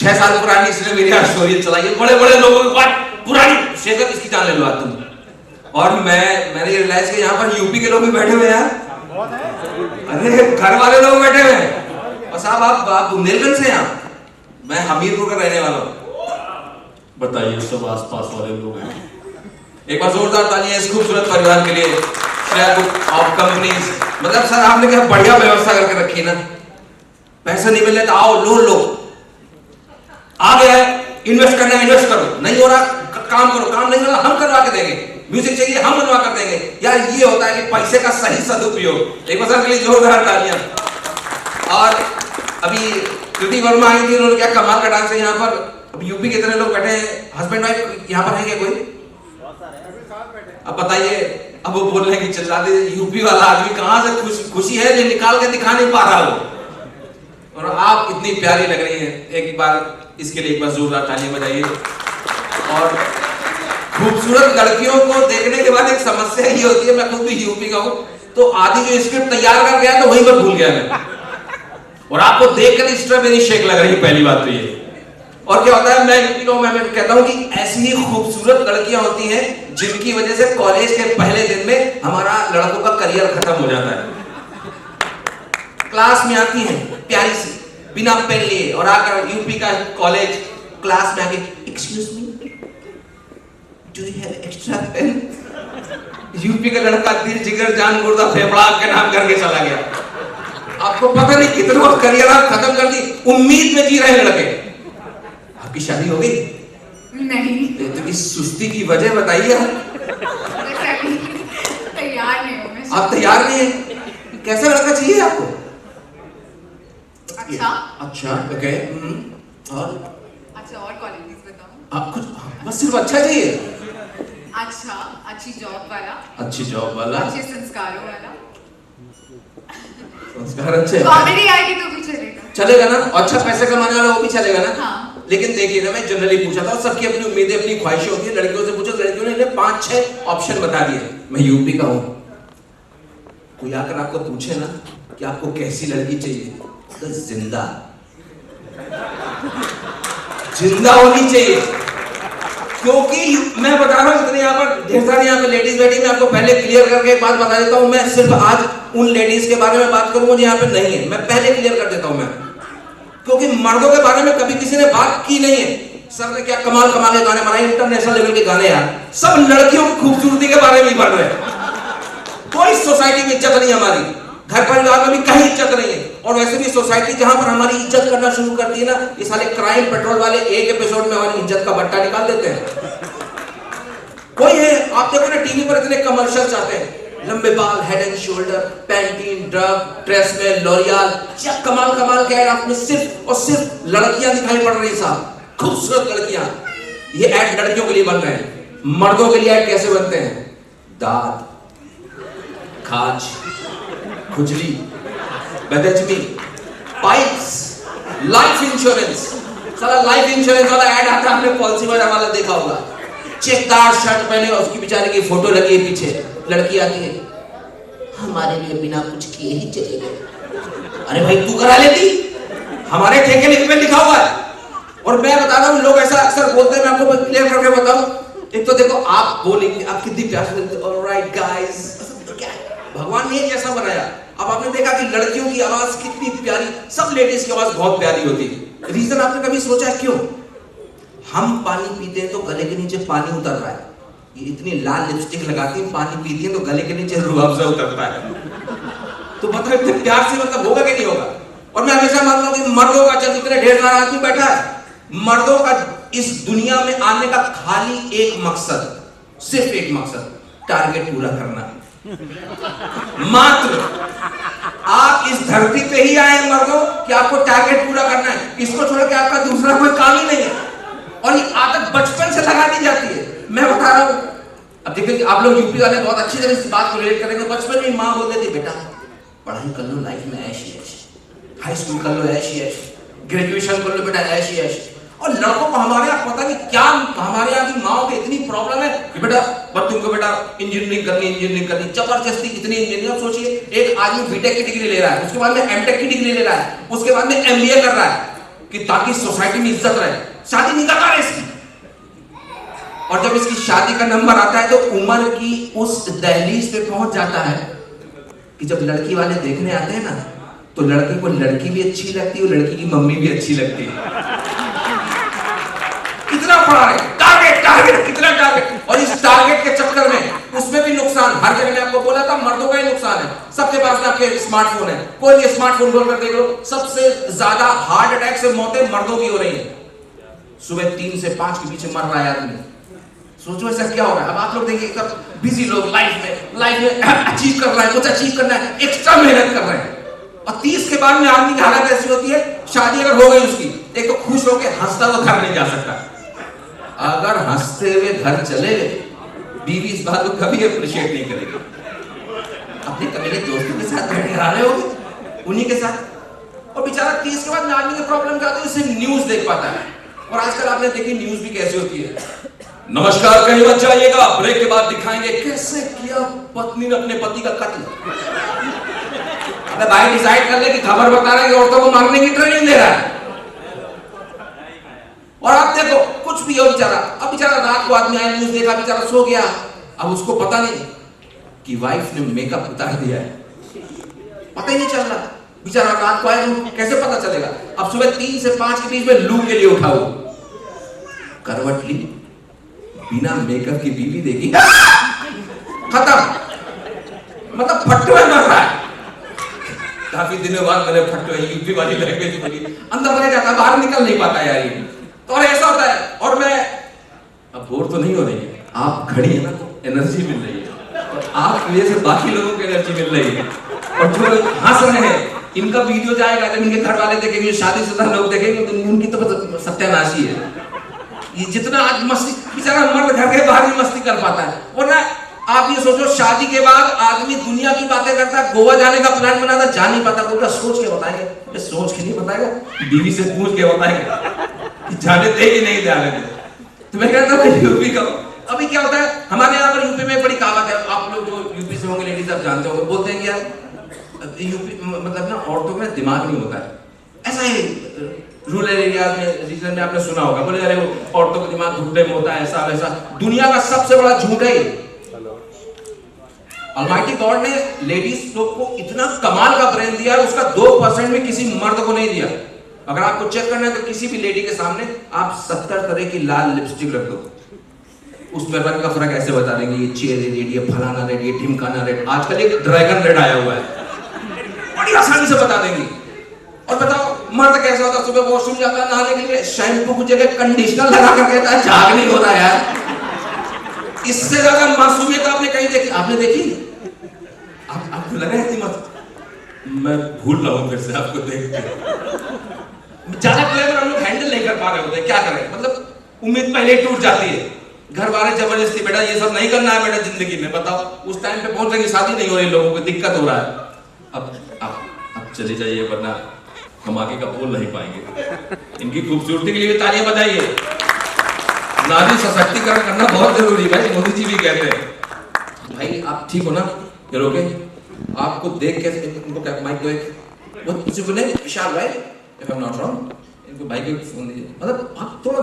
6 साल पुरानी इसने मेरी स्टोरी चलाई है, बड़े बड़े लोगों की बात पुरानी शेखर इसकी जान ले लो तुम। और मैंने रियलाइज किया यहाँ पर यूपी के लोग भी बैठे हुए हैं यार, अरे घर वाले लोग बैठे हुए हैं। और साहब आप बुंदेलखंड से हैं? मैं हमीरपुर का रहने वाला हूँ। बताइए, सब आसपास वाले लोग हैं। एक बार जोरदार तालियां इस खूबसूरत परिवार के लिए। श्रेया ग्रुप ऑफ कंपनीज, मतलब सर आपने क्या बढ़िया व्यवस्था करके रखी ना। पैसे नहीं मिल रहे तो आओ लो आ गया है, इन्वेस्ट करना है इन्वेस्ट करो, नहीं हो रहा काम करो, काम नहीं हो रहा हम करवा के देंगे, म्यूजिक चाहिए हम बनवा कर देंगे। यार ये होता है कि पैसे का सही सदुपयोग। एक बार के लिए जोरदार तालियां। और अभी कृति वर्मा आई थी, उन्होंने क्या कमाल का डांस है यहाँ पर। अब यूपी के इतने लोग बैठे हैं, हस्बैंड वाइफ यहाँ पर है क्या कोई? अब बताइए, अब वो बोल रहे हैं कि चिल्लाते यूपी वाला आदमी कहां से खुशी है जो निकाल के दिखा नहीं पा रहा वो। और आप इतनी प्यारी लग रही हैं, एक बार इसके लिए एक बार जोरदार तालियां बजाइए। और खूबसूरत लड़कियों को देखने के बाद एक समस्या ये होती है, मैं खुद भी यूपी का हूं, तो आधी जो स्क्रिप्ट तैयार कर गया तो वहीं पर भूल गया मैं। और आपको देखकर स्ट्रॉबेरी शेक लग रही है, पहली बात तो ये। और क्या होता है, मैं यूपी का हूं, मैं कहता हूं कि ऐसी ही खूबसूरत लड़कियां होती हैं जिनकी वजह से कॉलेज के पहले दिन में हमारा लड़कों का करियर खत्म हो जाता है। क्लास में आती हैं प्यारी सी बिना पेन लिए, और आकर यूपी का कॉलेज क्लास में आके excuse me do you have extra pen. UP का लड़का दिल जिगर जान गुर्दा फेफड़ा के नाम करके चला गया। आपको पता नहीं कितना करियर आप खत्म कर दी, उम्मीद में जी रहे लड़के। आपकी शादी हो गई? नहीं। तो इस सुस्ती की वजह बताइए। तैयार नहीं हूँ मैं। आप तैयार नहीं है? कैसा लड़का चाहिए आपको? अच्छा ओके। और अच्छा, और क्वालिटीज बताऊं? आप कुछ बस सिर्फ अच्छा चाहिए? अच्छा, अच्छी जॉब वाला, अच्छी जॉब वाला, अच्छे संस्कारों वाला। संस्कार अच्छे, कॉमेडी आएगी तो भी चलेगा ना? अच्छा पैसे कमाने वाला वो भी चलेगा ना? हाँ। लेकिन देखिए ना, मैं जनरली पूछा था, सबकी अपनी उम्मीदें अपनी ख्वाहिशें होती है। लड़कियों से पूछो, लड़कियों ने 5-6 ऑप्शन बता दिए। मैं यूपी का हूँ, कोई आकर आपको पूछे ना कि आपको कैसी लड़की चाहिए, तो जिंदा होनी चाहिए। क्योंकि मैं बता रहा हूं, इतने यहाँ पर ढेर सारी यहाँ पे लेडीज बैठी, मैं आपको पहले क्लियर करके एक बात बता देता हूं। मैं सिर्फ आज उन लेडीज के बारे में बात करूंगा जो यहाँ पे नहीं है, मैं पहले क्लियर कर देता हूं मैं, क्योंकि मर्दों के बारे में कभी किसी ने बात की नहीं है। सर ने क्या कमाल कमाल के गाने बनाए, इंटरनेशनल लेवल के गाने यार, सब लड़कियों की खूबसूरती के बारे में ही बन रहे हैं। कोई सोसाइटी में इज्जत नहीं हमारी, घर परिवार में भी कहीं इज्जत नहीं है। और वैसे भी सोसाइटी जहां पर हमारी इज्जत करना शुरू करती है ना, ये साले क्राइम पेट्रोल वाले एक एपिसोड में हमारी इज्जत का बट्टा निकाल देते हैं। कोई है, आप देखो ना टीवी पर इतने कमर्शियल्स आते हैं, लंबे बाल, हेड एंड शोल्डर, पैंटीन, ड्रग, ट्रेसमेल, लॉरियल, क्या कमाल कमाल के ऐड आपने सिर्फ और सिर्फ लड़कियां दिखाई पड़ रही साहब, खूबसूरत लड़कियां। ये ऐड लड़कियों के लिए बन रहे हैं। मर्दों के लिए ऐड कैसे बनते हैं? दांत, खाज, खुजली, बेदजमी, पाइप्स, लाइफ इंश्योरेंस। साला लाइफ इंश्योरेंस वाला ऐड आता है, आपने पॉलिसी वाला देखा होगा, चेकदार शर्ट पहने, उसकी बेचारे की फोटो लगी है पीछे, लड़की आती है, हमारे लिए बिना कुछ किए ही चले गए। अरे भाई तू करा लेती, हमारे ठेके में लिखा हुआ है। और मैं बता रहा हूँ, लोग ऐसा अक्सर बोलते हैं, मैं आपको क्लियर करके बताऊं। एक तो देखो, आप बोलेंगे, आप कितनी प्यार से बोलते हो, ऑलराइट गाइस, भगवान ने कैसा बनाया। अब आपने देखा कि लड़कियों की आवाज कितनी प्यारी, सब लेडीज की आवाज बहुत प्यारी होती है। रीजन आपने कभी सोचा है क्यों? हम पानी पीते हैं तो गले के नीचे पानी उतर रहा है, ये इतनी लाल लिपस्टिक लगाती है, पानी पीती है तो गले के नीचे रूह अफ़ज़ा उतरता है। तो बताओ इतने प्यार से मतलब होगा कि नहीं होगा? और मैं हमेशा मानता हूं कि मर्दों का, जब इतने ढेर सारा आदमी बैठा है, मर्दों का इस दुनिया में आने का खाली एक मकसद, सिर्फ एक मकसद, टारगेट पूरा करना। मात्र आप इस धरती पे ही आए मर्दों कि आपको टारगेट पूरा करना है, इसको छोड़ के आपका दूसरा कोई काम ही नहीं है। और ये आदत बचपन से लगा दी जाती है। मैं बता रहा हूं, अब देखिए आप लोग यूपी वाले बहुत अच्छी तरह इस बात को रिलेट करेंगे। बचपन में माँ बोलती थी, बेटा पढ़ाई कर लो, लाइफ में ऐश ही ऐश, हाई स्कूल कर लो ऐश ही ऐश, ग्रेजुएशन कर लो बेटा ऐश ही ऐश। और लड़कों को हमारे यहाँ पता नहीं क्या, हमारे यहाँ की माओ की इतनी प्रॉब्लम है कि बेटा बस तुमको बेटा इंजीनियरिंग करनी, जबरदस्ती इतनी इंजीनियरिंग। सोचिए एक आदमी बीटेक की डिग्री ले रहा है, उसके बाद में एमटेक की डिग्री ले रहा है, उसके बाद में एमबीए कर रहा है, कि ताकि सोसाइटी में इज्जत रहे। शादी निकाल रहे इसकी, और जब इसकी शादी का नंबर आता है तो उम्र की उस दहलीज पे पहुंच जाता है कि जब लड़की वाले देखने आते हैं ना, तो लड़की को लड़की भी अच्छी लगती है और लड़की की मम्मी भी अच्छी लगती है। कितना पड़ा है, टारगेट टारगेट कितना टारगेट, और इस टारगेट के चक्कर में उसमें भी नुकसान। हर जगह ने आपको बोला था मर्दों का ही नुकसान है। सबके पास में आपके स्मार्टफोन है, कोई भी स्मार्टफोन खोल कर देख लो, सबसे ज्यादा हार्ट अटैक से मौतें मर्दों की हो रही है। सुबह 3 से 5 के पीछे मर रहा है आदमी। सोचो ऐसा क्या हो रहा है। अब आप लोग देखिए, बिजी लोग लाइफ में अचीव कर रहा है, कुछ अचीव करना है, एक्स्ट्रा मेहनत कर रहे हैं, और 30 के बाद में आदमी की हालत ऐसी होती है, शादी अगर हो गई उसकी, एक तो खुश होकर हंसता हुआ घर नहीं जा सकता। अगर हंसते हुए घर चले गए, बीवी इस बात को कभी अप्रिशिएट नहीं करेगी। अपने कबीले दोस्तों के साथ बैठ कर आ रहे हो, उन्हीं के साथ, और बेचारा 30 के बाद आदमी की प्रॉब्लम क्या होती है, सिर्फ न्यूज देख पाता है। और आजकल आपने देखी न्यूज भी कैसी होती है। नमस्कार, कहीं मत जाइएगा, ब्रेक के बाद दिखाएंगे कैसे किया पत्नी ने अपने पति का कत्ल। अबे भाई डिसाइड कर ले कि खबर बता रहा है कि औरतों को मारने की ट्रेनिंग दे रहा है, और आप देखो कुछ भी हो बेचारा। अब बेचारा रात को आदमी आया, न्यूज देखा, बेचारा सो गया। अब उसको पता नहीं कि वाइफ ने मेकअप उतार दिया है, पता ही नहीं चल रहा। बेचारा रात को आया तो कैसे पता चलेगा। अब सुबह 3 से 5 के बीच में लू के लिए उठा हो, करवट ली, बिना मेकअप की बीवी देखी, खत्म, मतलब फट्टू में मर रहा है। काफी दिनों बाद मैंने फट्टू यूपी वाली लैंग्वेज बोली, अंदर रह जाता, बाहर निकल नहीं पाता यार ये। तो और ऐसा होता है। और मैं अब बोर तो नहीं हो रही है, आप खड़ी है ना, एनर्जी मिल रही है, और आपकी वजह से बाकी लोगों को एनर्जी मिल रही है। और जो हंस रहे हैं, इनका वीडियो जाएगा, जब इनके घर वाले देखेंगे, शादीशुदा लोग देखेंगे, तो उनकी तो सत्यानाशी है। ये जितना आज मस्ती, बेचारा मर्द घर के बाहर ही मस्ती कर पाता है। वरना आप ये सोचो, शादी के बाद आदमी दुनिया की बातें करता है, गोवा जाने का प्लान बनाता, जा नहीं पाता, बोलता सोच के बताएंगे। सोच के नहीं बताएगा, बीवी से पूछ के बताएंगे जाने दे कि नहीं जाने दे। तो मैं कहता हूँ यूपी का अभी क्या होता है, हमारे यहाँ पर यूपी में बड़ी कहावत है, आप लोग जो यूपी से होंगे लेडीज आप जानते होंगे, बोलते हैं कि यार यूपी मतलब ना औरतों में दिमाग नहीं होता है। ऐसा ही रूरल एरिया में, रीजन में आपने सुना होगा, बोले अरे वो औरतों का दिमाग घुटने में होता है, ऐसा वैसा। दुनिया का सबसे बड़ा झूठ है। अलमाइटी गॉड ने लेडीज लोग को इतना कमाल का ब्रेन दिया है, उसका 2% भी किसी मर्द को नहीं दिया। अगर आपको चेक करना है तो किसी भी लेडी के सामने आप 70 तरह की लाल लिपस्टिक रख दो, उसमें रंग का फर्क ऐसे बता देंगे, ये चेरी रेड, ये फलाना रेड, ये ढिमकाना रेड, आजकल एक ड्रैगन रेड आया हुआ है, बड़ी आसानी से बता देंगे। और बताओ मर्द कैसा होता, सुबह वॉशरूम जाता है नहाने के लिए, शैम्पू की जगह कंडीशनर लगा कर कहता है झाग नहीं हो रहा यार। इससे ज्यादा मासूमियत आपने कहीं देखी? आपने देखी? आपको लगा इतनी मत, मैं भूल रहा हूं फिर से आपको देख के। ज्यादा क्लेवर हम लोग हैंडल नहीं कर पा रहे होते, क्या करें, मतलब उम्मीद पहले टूट जाती है। घर वाले जबरदस्ती, बेटा ये सब नहीं करना है बेटा जिंदगी में, बताओ उस टाइम पे पहुंच रही, शादी नहीं हो रही, लोगों को दिक्कत हो रहा है। अब चले जाइए, वरना हम आगे का बोल नहीं पाएंगे। इनकी खूबसूरती के लिए भी तालियां बजाइए। नारी सशक्तिकरण करना बहुत जरूरी है भाई, मोदी जी भी कहते हैं। भाई आप ठीक हो ना, ये रोके आपको देख के इनको क्या माइक दो, एक वो किसी को नहीं, विशाल भाई if I am not wrong, इनको भाई को फोन दीजिए। मतलब आप थोड़ा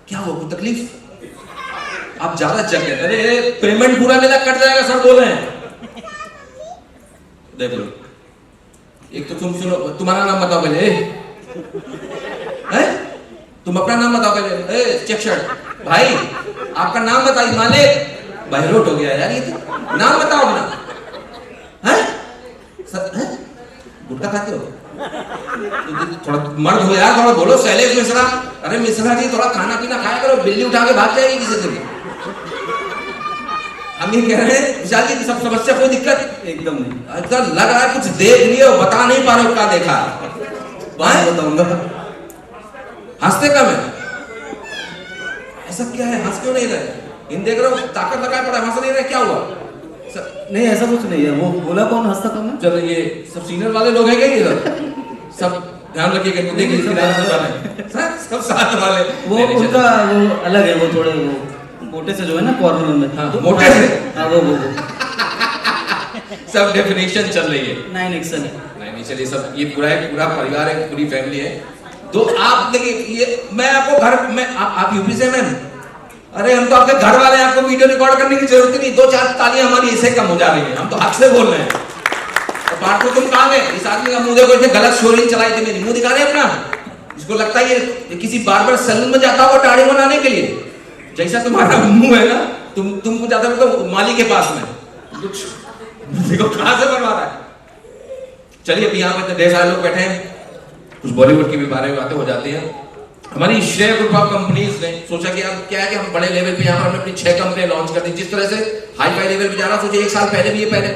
क्या हो, कोई तकलीफ? आप ज्यादा चेक करते, अरे पेमेंट पूरा मेरा कट जाएगा सर बोल रहे हैं। देख लो, एक तो तुम सुनो, तुम्हारा नाम बताओ पहले, हैं? तुम अपना नाम बताओ पहले, चेक शर्ट भाई आपका नाम बताइए, मालिक बहरोट हो गया यार, ये तो नाम बताओ अपना, हैं? सर हैं? गुटखा खाते हो? थोड़ा मर्द हो यार, थोड़ा बोलो, शैलेश मिश्रा, अरे मिश्रा जी थोड़ा खाना पीना खाया करो, बिल्ली उठा के भाग जाएगी किसी दिन। हम ये कह रहे हैं विशाल जी, सब समस्या, कोई दिक्कत एकदम नहीं, ऐसा लग रहा है कुछ देख लिए हो, बता नहीं पा रहे हो क्या देखा, बताऊंगा। हंसते कम है, ऐसा क्या है, हंस क्यों नहीं रहे? इन देख रहे हो ताकत लगाए पड़ा, हंस नहीं रहे, क्या हुआ? नहीं ऐसा कुछ नहीं है, वो बोला कौन हंसता कम है? चलो ये सब सीनियर वाले लोग हैं क्या इधर? सब ध्यान रखिएगा, देखिए सब साथ वाले, वो उनका वो अलग है, वो थोड़े वो मोटे से जो है ना कॉर्नर में, हाँ, तो मोटे से, हाँ वो सब डेफिनेशन चल रही है। 9 एक्सेल है। नहीं चलिए, सब ये पूरा परिवार है, पूरी फैमिली है। तो आप देखिए, ये मैं आपको घर में आप यूपी से मैम, अरे हम तो आपके घर वाले हैं, आपको वीडियो रिकॉर्ड करने की जरूरत ही नहीं, 2-4 तालियां हमारी इससे कम हो जा रही है, हम तो हक से बोल रहे हैं। तो बात तो तुम कहाँ गए? इस आदमी का मुंह देखो, इसने गलत स्टोरी चलाई थी मेरी, मुंह दिखा रहे अपना, इसको लगता है ये किसी बार्बर सैलून में जाता होगा दाढ़ी बनाने के लिए, जैसा तुम्हारा मुंह है ना, तुमको जाता हो तो माली के पास में कुछ देखो कहां से बनवा रहा है। चलिए अभी यहाँ पे ढेर सारे लोग बैठे हैं, कुछ बॉलीवुड की भी बारे में बातें हो जाती हैं। हमारी श्रेय ग्रुप ऑफ कंपनीज ने सोचा कि अब क्या है कि हम बड़े लेवल पे यहाँ पर हमने अपनी 6 कंपनी लॉन्च कर दी। जिस तरह से हाई फाई लेवल पे जा रहा, सोचे 1 साल पहले भी, ये पहले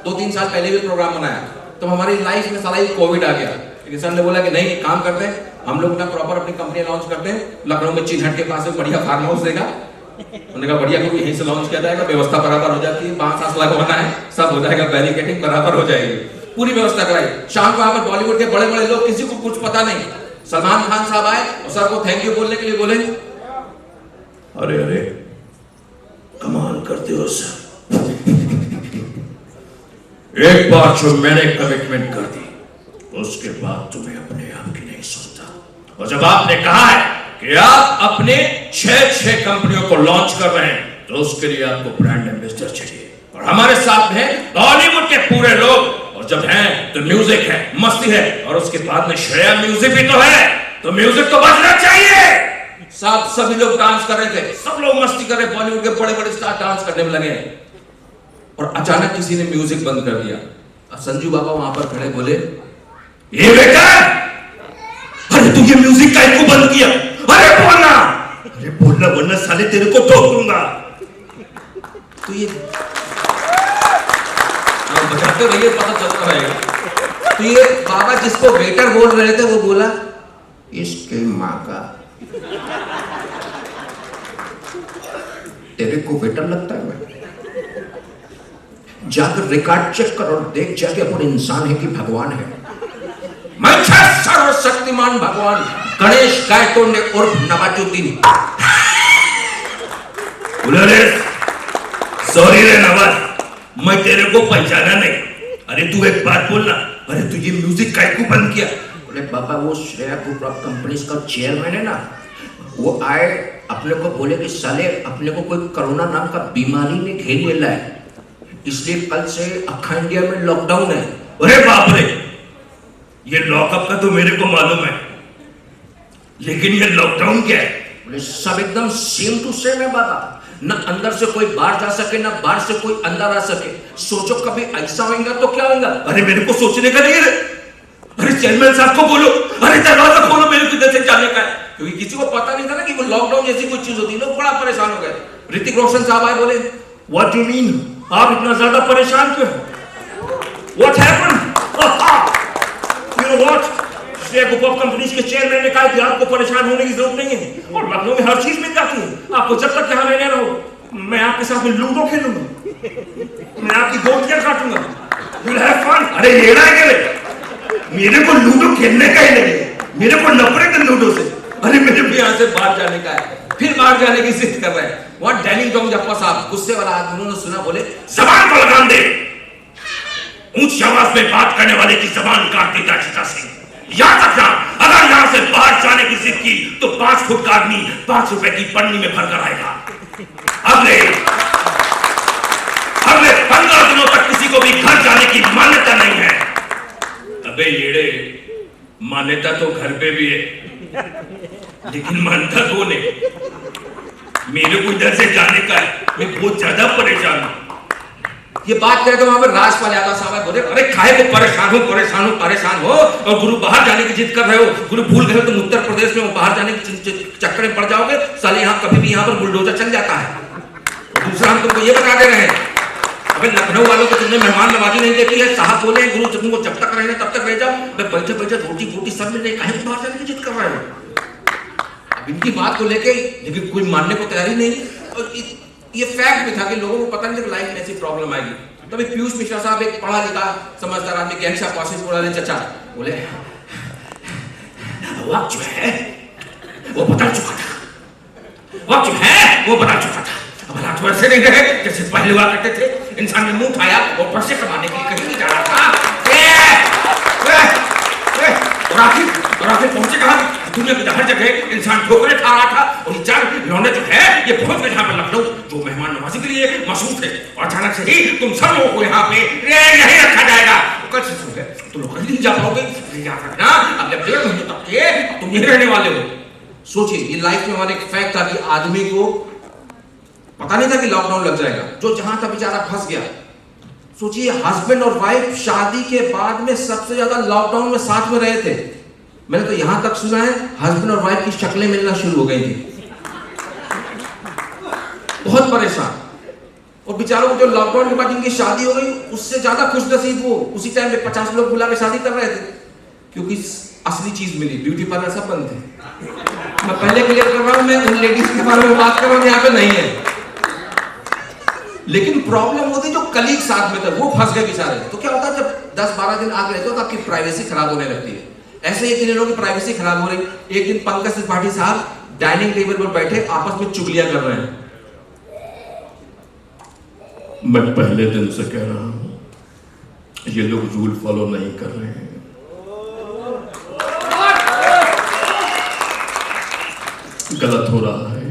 2-3 साल पहले भी प्रोग्राम बनाया, तो हमारी लाइफ में साला कोविड आ गया। लेकिन सर ने बोला कि नहीं, काम करते हैं हम लोग ना, प्रॉपर अपनी कंपनी लॉन्च करते हैं। लखनऊ में चिन्हट के पास एक बढ़िया फार्म हाउस देगा, उन्होंने कहा बढ़िया, क्योंकि यहीं से लॉन्च किया जाएगा, व्यवस्था बराबर हो जाती है, 5-7 लाख लगवाना है, सब हो जाएगा, बैरिकेडिंग बराबर हो जाएगी, पूरी व्यवस्था कराई। शाम को यहाँ पर बॉलीवुड के बड़े बड़े लोग, किसी को कुछ पता नहीं, सलमान खान साहब आए और सर को थैंक यू बोलने के लिए बोले, अरे अरे कमाल करते हो सर, एक बार जो मैंने कमिटमेंट कर दी उसके बाद तुम्हें अपने आप की नहीं सोचता, और जब आपने कहा है कि आप अपने 6 कंपनियों को लॉन्च कर रहे हैं, तो उसके लिए आपको ब्रांड एम्बेसडर चाहिए, और हमारे साथ हैं बॉलीवुड के पूरे लोग, और जब हैं तो म्यूजिक है, मस्ती है, और उसके बाद में श्रेया म्यूजिक भी तो है, तो म्यूजिक तो बजना चाहिए। साहब सभी लोग डांस कर रहे थे, सब लोग मस्ती कर रहे, बॉलीवुड के बड़े बड़े स्टार डांस करने में लगे, और अचानक किसी ने म्यूजिक बंद कर दिया। अब संजू बाबा वहां पर खड़े बोले, ये बेटा, अरे तू ये म्यूजिक का क्यों बंद किया? अरे बोलना वरना साले तेरे को ठोक दूंगा। तो ये बजाते रहिए, पता चलता रहेगा। तो ये बाबा जिसको वेटर बोल रहे थे वो बोला, इसके माँ का, तेरे को वेटर लगता है? मैं जाकर रिकॉर्ड चेक कर और देख जाके अपन इंसान है कि भगवान है। मैं सर्वशक्तिमान भगवान गणेश गायतों ने उर्फ नवाजुद्दीन। सॉरी रे नवाज, मैं तेरे को पहचाना नहीं। अरे तू एक बात बोलना, अरे तू ये म्यूजिक काय को बंद किया? बोले बाबा वो श्रेया ग्रुप ऑफ कंपनीज का चेयरमैन है ना, वो आए अपने को बोले कि साले अपने को कोई कोरोना नाम का बीमारी ने घेर लिया है, इसलिए कल से अखा इंडिया में लॉकडाउन है। अरे बाप रे, ये लॉकअप का तो मेरे को मालूम है, लेकिन ये लॉकडाउन क्या है? बोले सब एकदम सेम टू सेम है बाबा, न अंदर से कोई बाहर जा सके, न बाहर से कोई अंदर आ सके। सोचो कभी ऐसा होगा तो क्या होगा? अरे मेरे को सोचने का नहीं है, अरे चेयरमैन साहब को बोलो, अरे दरवाजा खोलो, मेरे को इधर से जाने का है, क्योंकि किसी को पता नहीं था ना कि वो लॉकडाउन जैसी कोई चीज होती है। लोग बड़ा परेशान हो गए। ऋतिक रोशन साहब आए, बोले व्हाट डू यू मीन, आप इतना ज्यादा परेशान क्यों? What happened? You know what, Shreya group of companies के चेयरमैन ने कहा कि आपको परेशान होने की जरूरत नहीं है, और लखनऊ में हर चीज मिल जाती है, आपको जब तक यहाँ रहने रहो, मैं आपके साथ में लूडो खेलूंगा, मैं आपकी गोटियां काटूंगा, you'll have fun। अरे ये ना मेरे को लूडो खेलने का ही नहीं है, मेरे को नफरत है लूडो से। अरे मेरे भी यहाँ से बाहर जाने का है, फिर बाहर जाने की जिद कर रहे हैं। वहां डैनिंग टॉम जप्पा साहब, गुस्से वाला आदमी, उन्होंने सुना, बोले जबान को लगाम दे, ऊंची आवाज में बात करने वाले की जबान काट देता चिता से। याद रखना, अगर यहां से बाहर जाने की जिद की तो 5 फुट का आदमी 5 रुपए की पन्नी में भरकर आएगा। अगले 15 दिनों तक किसी को भी घर जाने की मान्यता नहीं है। अबे येड़े, मान्यता तो घर पे भी है, लेकिन मानता कौन है? मेरे को इधर से जाने का है, मैं बहुत ज्यादा परेशान हूं। ये बात करे तो वहां पर राजपाल यादव साहब बोले, अरे काहे को परेशान हो, और गुरु बाहर जाने की जिद कर रहे हो, गुरु भूल गए तुम उत्तर प्रदेश में बाहर जाने के चक्कर में पड़ जाओगे, साले यहाँ कभी भी यहाँ पर बुलडोजर चल जाता है। दूसरा हम तुमको ये बता दे रहे हैं, अबे लखनऊ वालों को तुमने मेहमान नवाजी नहीं देखी है, साहब बोले गुरु तुमको जब तक रहना तब तक रह जाओ, बैठे बैठे रोटी बोटी सब मिल रही, काहे को बाहर जाने की जिद कर रहे हो? अब इनकी बात को लेके लेकिन कोई मानने को तैयारी नहीं, और ये फैक्ट भी था कि लोगों को पता नहीं था लाइफ में ऐसी प्रॉब्लम आएगी। तभी पीयूष मिश्रा साहब, एक पढ़ा लिखा समझदार आदमी, ज्ञानी साहब पास बोला, चचा बोले वक्त जो है वो बदल चुका था, वक्त जो है वो बदल चुका था। अब हालात वैसे नहीं रहे जैसे पहले हुआ करते थे। इंसान ने मुंह उठाया और पैसे कमाने के लिए कहीं नहीं जा रहा था, और आखिर पहुंचे कहां? दुनिया की हर जगह इंसान ठोकरे खा रहा था और ये चार लौंडे जो है ये पहुंच गए यहाँ पर लखनऊ जो मेहमान नवाजी के लिए मशहूर थे और अचानक से ही तुम सब लोगों को यहाँ पे नहीं रखा जाएगा। कल से सुन गए तुम लोग कहीं नहीं जा पाओगे, याद रखना अगले 1.5 महीने तक के तुम यहीं रहने वाले हो। सोचिए ये लाइफ में हमारे एक फैक्ट था कि आदमी को पता नहीं था कि लॉकडाउन लग जाएगा, जो जहां था बेचारा फंस गया। सोचिए हस्बैंड और वाइफ शादी के बाद में सबसे ज्यादा लॉकडाउन में साथ में रहे थे। मैंने तो यहां तक सुना है हस्बैंड और वाइफ की शक्लें मिलना शुरू हो गई थी। बहुत परेशान। और बेचारों को जो लॉकडाउन के बाद जिनकी शादी हो गई उससे ज्यादा खुश नसीब वो उसी टाइम पे 50 लोग बुला के शादी कर रहे थे, क्योंकि असली चीज मिली। ब्यूटी पार्लर सब बंद थे। मैं पहले क्लियर कर रहा हूं, मैं उन लेडीज के बारे में बात कर रहा हूं यहाँ पे नहीं है। लेकिन प्रॉब्लम होती जो कलीग साथ में थे वो फंस गए बेचारे। तो क्या होता है जब 10-12 दिन आग रहते हो तो आपकी प्राइवेसी खराब होने लगती है। ऐसे ही 3 लोगों की प्राइवेसी खराब हो रही। एक दिन पंकज त्रिपाठी साहब डाइनिंग टेबल पर बैठे आपस में चुगलियां कर रहे हैं। मैं पहले दिन से कह रहा हूं ये लोग रूल फॉलो नहीं कर रहे हैं। गलत हो रहा है।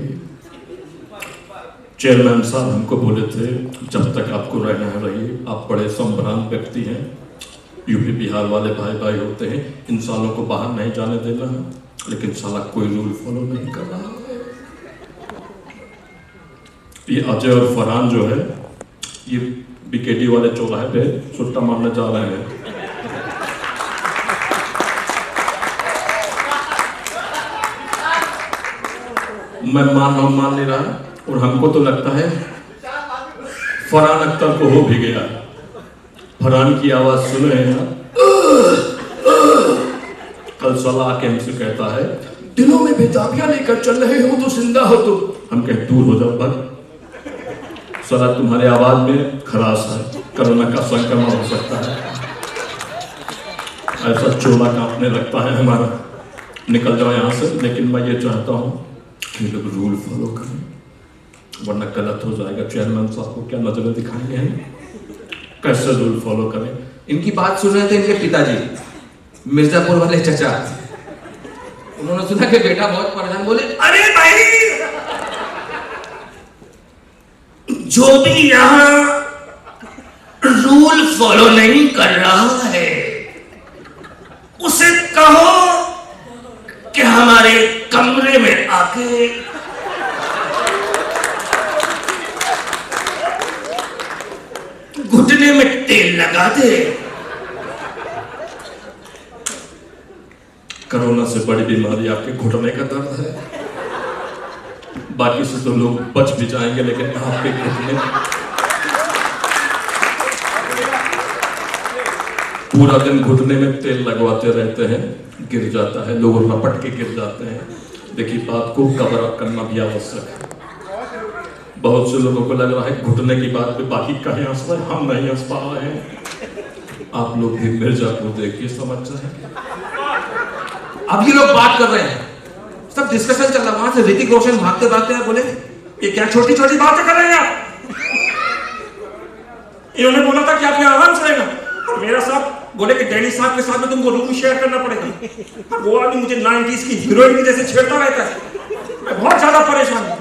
चेयरमैन साहब हमको बोले थे जब तक आपको रहना है रहिए, आप बड़े संभ्रांत व्यक्ति हैं, यूपी बिहार वाले भाई भाई होते हैं, इंसानों को बाहर नहीं जाने देना है। लेकिन साला कोई रूल फॉलो नहीं कर रहा है। ये अजय और फरहान जो है ये बीकेडी वाले चौराहे पे सुट्टा मारने जा रहे हैं। मैं मान नहीं रहा और हमको तो लगता है फरहान अख्तर को हो भी गया। फरहान की आवाज सुने हैं ना, कल साला आके हमसे कहता है दिनों में बेताबियां लेकर चल रहे हो तो जिंदा हो तो। हम कहे दूर हो जाओ भग, साला तुम्हारे आवाज में खराश है, कोरोना का संक्रमण हो सकता है। ऐसा चोला कांपने लगता है हमारा, निकल जाओ यहाँ से। लेकिन मैं ये चाहता हूँ कि लोग रूल फॉलो करें वरना गलत हो जाएगा। चेयरमैन साहब को क्या नजरें दिखाएंगे हम, कैसे रूल फॉलो करें। इनकी बात सुन रहे थे इनके पिताजी मिर्जापुर वाले चचा। उन्होंने सुना कि बेटा बहुत परेशान, बोले अरे भाई जो भी यहाँ रूल फॉलो नहीं कर रहा है उसे कहो कि हमारे कमरे में आके घुटने में तेल लगा दे। कोरोना से बड़ी बीमारी आपके घुटने का दर्द है। बाकी से तो लोग बच भी जाएंगे लेकिन आपके घुटने पूरा दिन घुटने में तेल लगवाते रहते हैं, गिर जाता है, लोग रपट के गिर जाते हैं। देखिए बात को कवर अप करना भी आवश्यक है। बहुत से लोगों को लग रहा है घुटने की बात पे बाकी कहीं हंस रहे, हम नहीं हंस पा रहे हैं। आप लोग भी मिर्जापुर देखिए समझ जाए। अब ये लोग बात कर रहे हैं, सब डिस्कशन चल रहा है। वहां से ऋतिक रोशन भागते भागते बोले ये क्या छोटी छोटी बातें कर रहे हैं आप। इन्होंने बोला था कि आप यहाँ आराम से रहना और मेरा साहब बोले कि डैनी साहब के साथ में तुमको रूम शेयर करना पड़ेगा। वो आदमी मुझे 90s की हीरोइन की जैसे छेड़ता रहता है। मैं बहुत ज्यादा परेशान हूँ।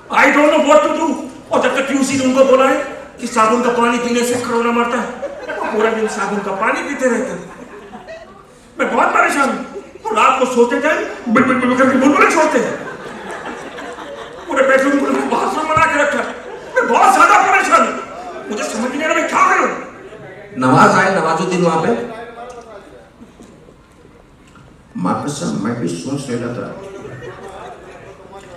I don't know what to do. और जब तक QC उनको बोला है कि साबुन का पानी पीने से कोरोना मरता है, और पूरा दिन साबुन का पानी पीते रहते हैं। मैं बहुत परेशान हूँ। और रात को सोते टाइम बिल करके बुलबुलें छोड़ते हैं। पूरे बेडरूम को बाथरूम बना के रखा है। मैं बहुत ज्यादा परेशान हूँ। मुझे समझ नहीं आ रहा मैं क्या करूँ। नवाज आए, नवाजुद्दीन वहां पे। मां कसम मैं भी सोच रहा था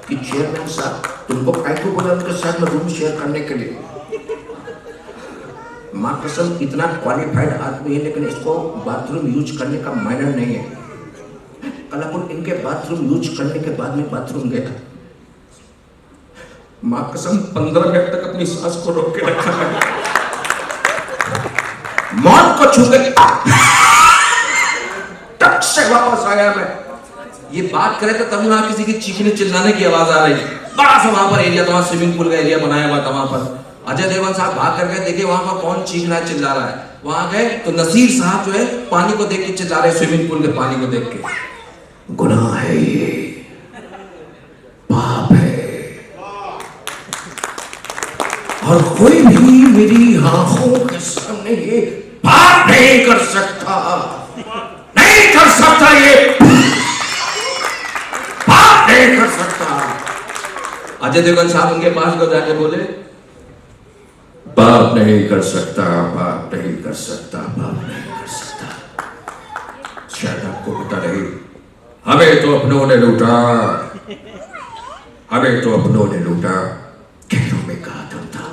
कि चेयरमैन साहब तुमको काय को बोला उनके साथ में रूम शेयर करने के लिए। मां कसम इतना क्वालिफाइड आदमी है लेकिन इसको बाथरूम यूज करने का माइनर नहीं है। कल अपन इनके बाथरूम यूज करने के बाद में बाथरूम गया, मां कसम 15 मिनट तक अपनी सांस को रोक के रखा है। मौत को छू के टक से वापस आया मैं। ये बात करे तो तब वहां किसी की चीखने चिल्लाने की आवाज आ रही। बड़ा सा वहां पर एरिया था, वहां स्विमिंग पूल का एरिया बनाया हुआ था। वहां पर अजय देवगन साहब भाग कर गए, देखे वहां पर कौन चीख रहा है चिल्ला रहा है। वहां गए तो नसीर साहब जो है पानी को देख के चिल्ला रहे, स्विमिंग पूल के पानी को देख के। गुनाह है, ये पाप है, और कोई भी मेरी आंखों के सामने ये पाप नहीं कर सकता, नहीं कर सकता, ये पाप नहीं कर सकता। अजय देवगन साहब उनके पास गए, जाके बोले पाप नहीं कर सकता, पाप नहीं कर सकता, पाप नहीं कर सकता। शायद आपको पता नहीं, हमें तो अपनों ने लूटा, हमें तो अपनों ने लूटा। कहरों में कहा दम था,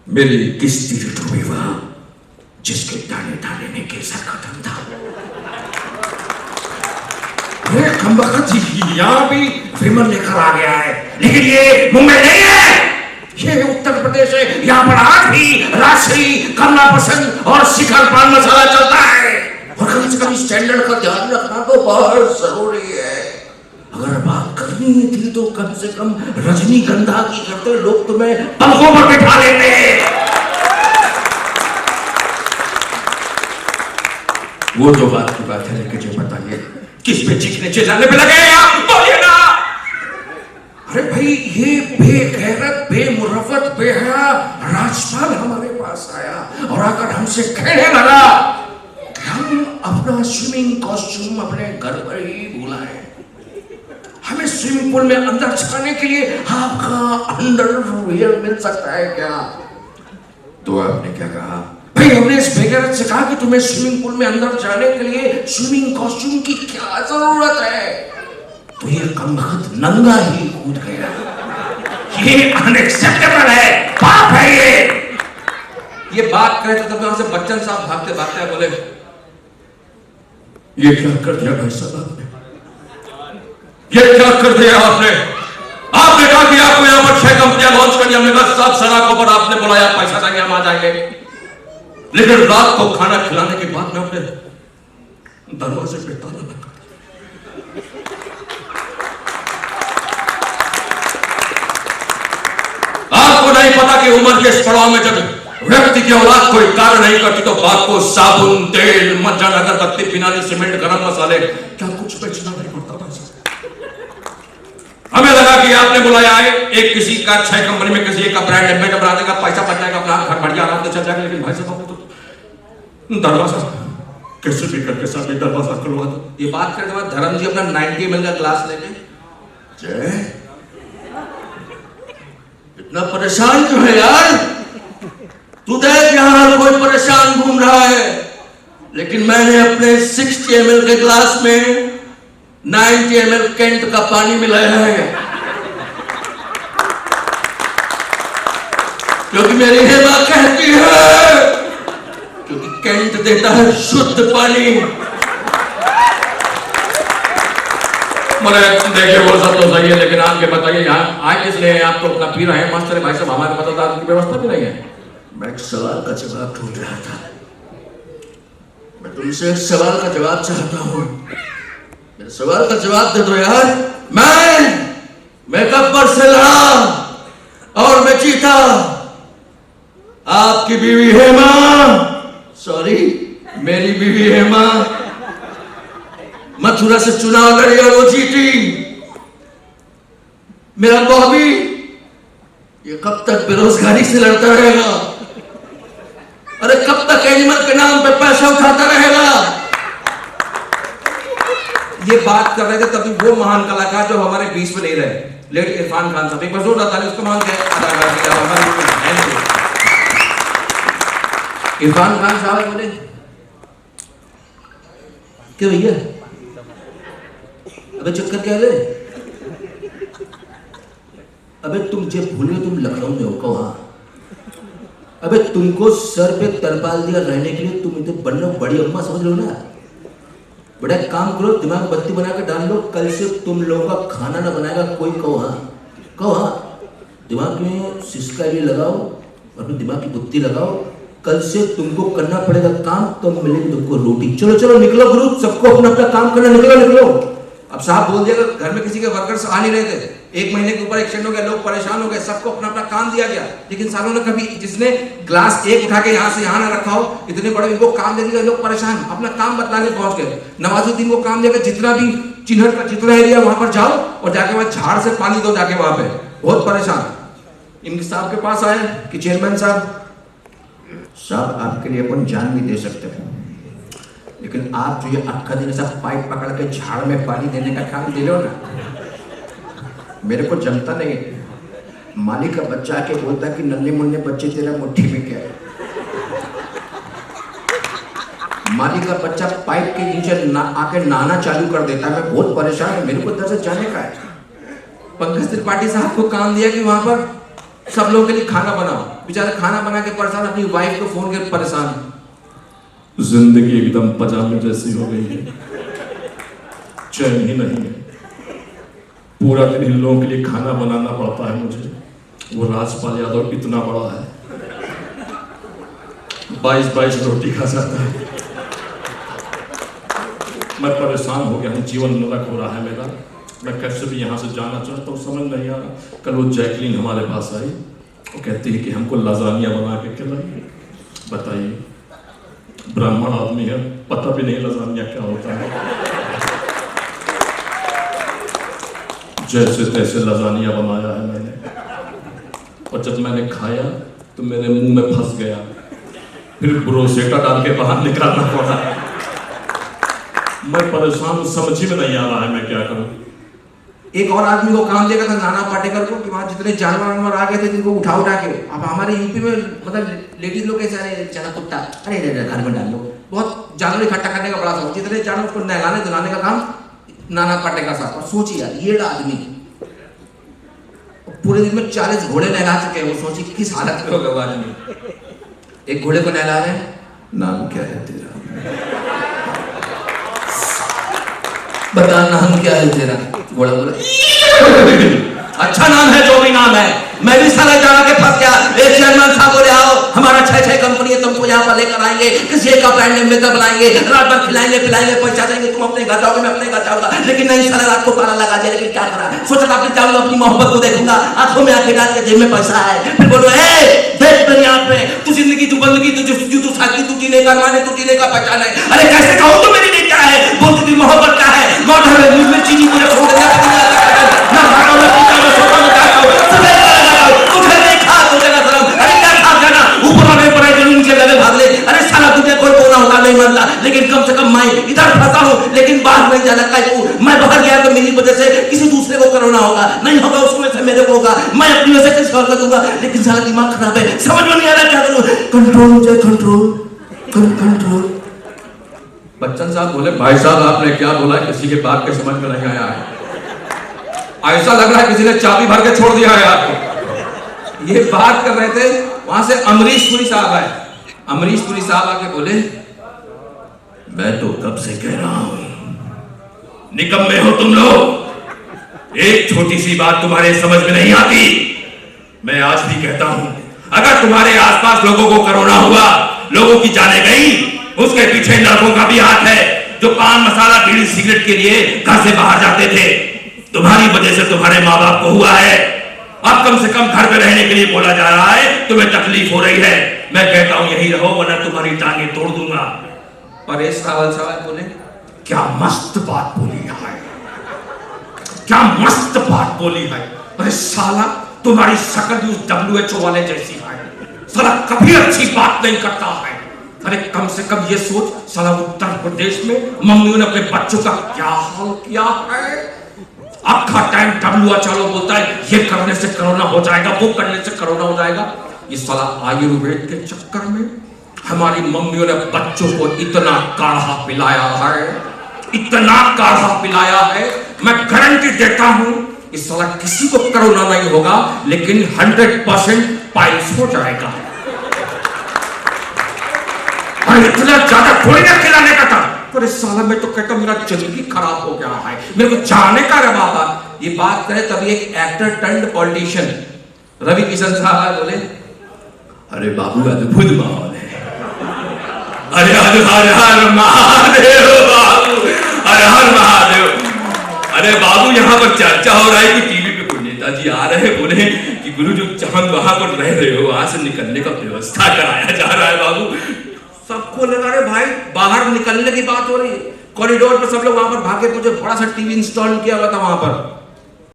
मेरी किस्ती डूबी वहां जिसके दाने दाने में केसर खत्म था। ये कमबख्त यहाँ भी विमल लेकर आ गया है, लेकिन ये मुंबई नहीं है, ये उत्तर प्रदेश है। यहाँ पर आज भी राशि, कमला पसंद और शिखर पान मसाला चलता है, और कम से कम स्टैंडर्ड का ध्यान रखना तो बहुत जरूरी है। अगर बात करनी थी तो कम से कम रजनीगंधा की करते, लोग तुम्हें पलकों पर बिठा लेते हैं। वो तो बात की बात है, लेकिन जो बताइए किस पे चीखने चिल्लाने पे लगे आप, बोलिए ना। अरे भाई, ये बेगैरत, बेमुरफ़्फ़त, बेहया राजपाल हमारे पास आया और आकर हमसे कहने लगा कि हम अपना स्विमिंग कॉस्ट्यूम अपने घर पर ही भूला है, हमें स्विमिंग पूल में अंदर जाने के लिए आपका अंडरवियर मिल सकता है क्या? तो आपने क्या कहा? भाई, हमने इस बेगैरत से कहा कि तुम्हें स्विमिंग पूल में अंदर जाने के लिए स्विमिंग कॉस्ट्यूम की क्या जरूरत है? तो ये कमबख्त नंगा ही कूद गया। ये अनएक्सेप्टेबल है, पाप है ये बात करे तो तब वहां से बच्चन साहब भागते भागते बोले, ये क्या कर दिया भाई साहब आपने? ये क्या कर दिया आपने? आपने कहा कि आपको यहाँ पर 6 कंपनियां लॉन्च करनी, हमने कहा सब सड़कों पर आपने बुलाया, पैसा चाहिए हम आ जाएंगे, लेकिन रात को खाना खिलाने के बाद में अपने दरवाजे पे ताला लगा। आपको नहीं पता कि उम्र के इस पड़ाव में जब व्यक्ति की औलाद कोई कार्य नहीं करती तो बाप को साबुन, तेल, मंजन, अगरबत्ती, पिनानी, सीमेंट, गरम मसाले, क्या कुछ बेचना नहीं पड़ता भाई साहब। हमें लगा कि आपने बुलाया है, एक किसी का 6 कंपनी में किसी एक का ब्रांड एम्बेसडर बना देगा, पैसा बच जाएगा, अपना घर बढ़िया आराम से चल जाएगा, लेकिन भाई साहब तो दरवाजा कैसे भी करके साथ दरवाजा खुलवा दो। ये बात करते बाद धर्म जी अपना 90 ml का ग्लास लेके, जय, इतना परेशान क्यों है यार? तू देख यहाँ हर कोई परेशान घूम रहा है, लेकिन मैंने अपने 60 ml के ग्लास में 90 ml कैंट का पानी मिलाया है, क्योंकि मेरी हेमा कहती है, क्योंकि कैंट देता है शुद्ध पानी। देखिए वो सब तो सही है, लेकिन आप ये बताइए यहाँ आए किस लिए? आप तो अपना पी रहे हैं मस्त, भाई साहब हमारे मतदान की व्यवस्था भी नहीं है। मैं एक सवाल का जवाब ढूंढ रहा था, मैं तुमसे एक सवाल का जवाब चाहता हूँ, मेरे सवाल का जवाब दे दो यार। मैं गब्बर से लड़ा और मैं जीता, आपकी बीवी हेमा, सॉरी मेरी बीवी हेमा मथुरा से चुनाव लड़ी और वो जीती। मेरा बॉबी ये कब तक बेरोजगारी से लड़ता रहेगा? अरे कब तक एनिमल के नाम पे पैसा उठाता रहेगा? ये बात कर रहे थे तभी वो महान कलाकार जो हमारे बीच में नहीं रहे, लेकिन इरफान खान साहब, एक बार जोरदार ताली उसको मान के अदाकार किया हमारे। इरफान खान साहब बोले, क्या भैया अबे चक्कर क्या है? अबे तुम जब भूले तुम लखनऊ में हो कहाँ? अबे तुमको सर पे तरपाल दिया रहने के लिए, तुम तो बनना बड़ी अम्मा समझ लो ना। बड़ा काम करो, दिमाग बत्ती बना के डाल लो, कल से तुम लोगों का खाना ना बनाएगा कोई। कहो हाँ, दिमाग में सिसका ये लगाओ और अपने दिमाग की बुद्धि लगाओ, कल से तुमको करना पड़ेगा काम, तब मिलेगी तुमको रोटी। चलो चलो निकलो ग्रुप, सबको अपना अपना काम करना, निकलो। अब साहब बोल दिया, घर में किसी के वर्कर्स आ नहीं रहे थे, 1 महीने के ऊपर एक्सटेंड हो गया, लोग परेशान हो गए, सबको अपना अपना काम दिया गया। लेकिन सालों ने कभी जिसने ग्लास 1 उठा के यहाँ से यहाँ ना रखा हो, इतने बड़े इनको काम दे दिया, लोग परेशान अपना काम बतलाने पहुंच गए। नवाजुद्दीन को काम दिया, जितना भी चिन्हट का जितना एरिया वहां पर जाओ और जाके वहां झाड़ से पानी दो जाके वहां पे। बहुत परेशान। इनके साहब के पास आए कि चेयरमैन साहब आपके लिए अपन जान भी दे सकते हैं, लेकिन आप जो ये अक्का दिन ऐसा पाइप पकड़ के झाड़ में पानी देने का काम दे लो ना, मेरे को जमता नहीं। मालिक का बच्चा आके बोलता कि नन्हे मुन्ने बच्चे तेरा मुट्ठी में क्या है। मालिक का बच्चा पाइप के नीचे आके नहाना चालू कर देता है। मैं बहुत परेशान हूँ, मेरे को दर्द जाने का है। पंकज त्रिपाठी साहब को काम दिया कि वहां पर सब लोगों के लिए खाना बनाओ। बेचारे खाना बना के परेशान, अपनी वाइफ को फोन करके परेशान। जिंदगी एकदम पजामे जैसी हो गई है, चैन ही नहीं है। पूरा दिन इन लोगों के लिए खाना बनाना पड़ता है मुझे। वो राजपाल यादव इतना बड़ा है, 22 रोटी खा जाता है। मैं परेशान हो गया हूँ, जीवन नरक हो रहा है मेरा। मैं कैसे भी यहाँ से जाना चाहता हूँ, समझ नहीं आ रहा। कल वो जैकलीन हमारे पास आई, वो कहती है कि हमको लजानिया बना के खिलाइए। बताइए, ब्राह्मण आदमी है, पता भी नहीं लजानिया क्या होता है। जैसे तैसे लजानिया बनाया है मैंने, और जब मैंने खाया तो मेरे मुंह में फंस गया। फिर ब्रोसेटा डाल के बाहर निकालना पड़ा। मैं परेशान हूं, समझ ही में नहीं आ रहा है मैं क्या करूं। एक और आदमी को काम देगा था नाना पाटेकर को कि वहां जितने जानवर आ गए थे जिनको उठा के, अब हमारे यूपी में मतलब लेडीज लोग कैसे, अरे चना कुत्ता, अरे घर में डाल लो। बहुत जानवर इकट्ठा करने का बड़ा शौक, जितने जानवर को नहलाने धुलाने का काम नाना पाटेकर साहब। और सोचिए यार, ये आदमी पूरे दिन में 40 घोड़े नहला चुके हैं। वो सोचिए किस हालत में होगा वो आदमी। एक घोड़े को नहला रहे हैं, नाम क्या है तेरा, बता नाम क्या है तेरा। घोड़ा बोला अच्छा नाम है, जो भी नाम है। मैं भी साला जाना के फंस गया। एक चेयरमैन साहब बोले आओ हमारा 6 कंपनी है, तुमको यहाँ पर लेकर आएंगे, किसी एक का ब्रांड एम्बेसडर बनाएंगे, रात भर खिलाएंगे पिलाएंगे, पैसा देंगे, तुम अपने घर जाओगे मैं अपने घर जाऊंगा। लेकिन नहीं साला, रात को ताला लगा दिया। लेकिन क्या करा, सोचा अपनी जाऊंगा, अपनी मोहब्बत को देखूंगा, आंखों में आंखें डाल के जेब में पैसा है। फिर बोलो देख दुनिया पे तू जिंदगी तू बंदगी तू साथी तू जीने का माने तू जीने का पहचान है। अरे कैसे कहूँ तो मेरी लिए क्या है, बोलती थी मोहब्बत क्या है। गॉड है मुझ में चीनी मुझे छोड़ दिया ना, भागा मैं पूछा मैं सोचा मैं क्या कहूँ, तुझे देखा तुझे ना शर्म। अरे क्या था जाना ऊपर वाले पर जमीन के लगे भाग ले। अरे साला तुझे कोई कोना होता नहीं मानता, लेकिन कम से कम मैं इधर फंसा हूँ, लेकिन बाहर नहीं जाना का तू। मैं बाहर गया तो मेरी वजह से किसी दूसरे को कोरोना होगा, नहीं होगा उसमें से मेरे को होगा, मैं अपनी वजह से किसी और को दूंगा। लेकिन साला दिमाग खराब है, समझ में नहीं आ रहा क्या करूँ। कंट्रोल मुझे कंट्रोल। बच्चन साहब बोले भाई साहब आपने क्या बोला, किसी के बात के समझ में नहीं आया है। ऐसा लग रहा है किसी ने चाबी भर के छोड़ दिया है आपको। ये बात कर रहे थे, वहां से अमरीश पुरी साहब आए। अमरीश पुरी साहब आके बोले मैं तो कब से कह रहा हूं निकम्मे हो तुम लोग, एक छोटी सी बात तुम्हारे समझ में नहीं आती। मैं आज भी कहता हूं, अगर तुम्हारे आसपास लोगों को कोरोना हुआ, लोगों की जाने गई, उसके पीछे लड़कों का भी हाथ है, जो पान मसाला बीड़ी सिगरेट के लिए घर से बाहर जाते थे। तुम्हारी वजह से तुम्हारे माँ बाप को हुआ है। अब कम से कम घर में रहने के लिए बोला जा रहा है, तुम्हें तकलीफ हो रही है। मैं कहता हूं यही रहो, वरना तुम्हारी टांगे तोड़ दूंगा। परेश रावल साहब बोले क्या मस्त बात बोली है, क्या मस्त बात बोली है। अरे साला तुम्हारी शक्ल भी उस WHO वाले जैसी है, साला कभी अच्छी बात नहीं करता है। अरे कम से कम ये सोच, साला उत्तर प्रदेश में मम्मियों ने अपने बच्चों का क्या हाल किया है। आखा टाइम WHO बोलता है ये करने से कोरोना हो जाएगा, वो करने से कोरोना हो जाएगा। ये साला आयुर्वेद के चक्कर में हमारी मम्मियों ने बच्चों को इतना काढ़ा पिलाया है, इतना काढ़ा पिलाया है। मैं गारंटी देता हूं इस साला किसी को कोरोना नहीं होगा, लेकिन 100% पाइल्स हो जाएगा। और इतना ज्यादा थोड़ी ना खिलाने का था। अरे साला मैं तो कहता मेरा जिंदगी खराब हो गया है, मेरे को जाने का रे बाबा। ये बात करे तभी एक actor turned politician Ravi Kishan साहब बोले अरे बाबू अद्भुत माहौल है। अरे हर हर हर महादेव बाबू, हर हर महादेव। अरे बाबू यहाँ पर चर्चा हो रहा है कि टीवी पे कोई नेताजी आ रहे हैं, बोले कि गुरु जो जहां वहां पर रह रहे हो वहां से निकलने का व्यवस्था कराया जा रहा है। बाबू सबको लगा रहे भाई बाहर निकलने की बात हो रही है, कॉरिडोर पे सब लोग वहां पर भाग के मुझे बड़ा सा टीवी इंस्टॉल किया हुआ था वहां पर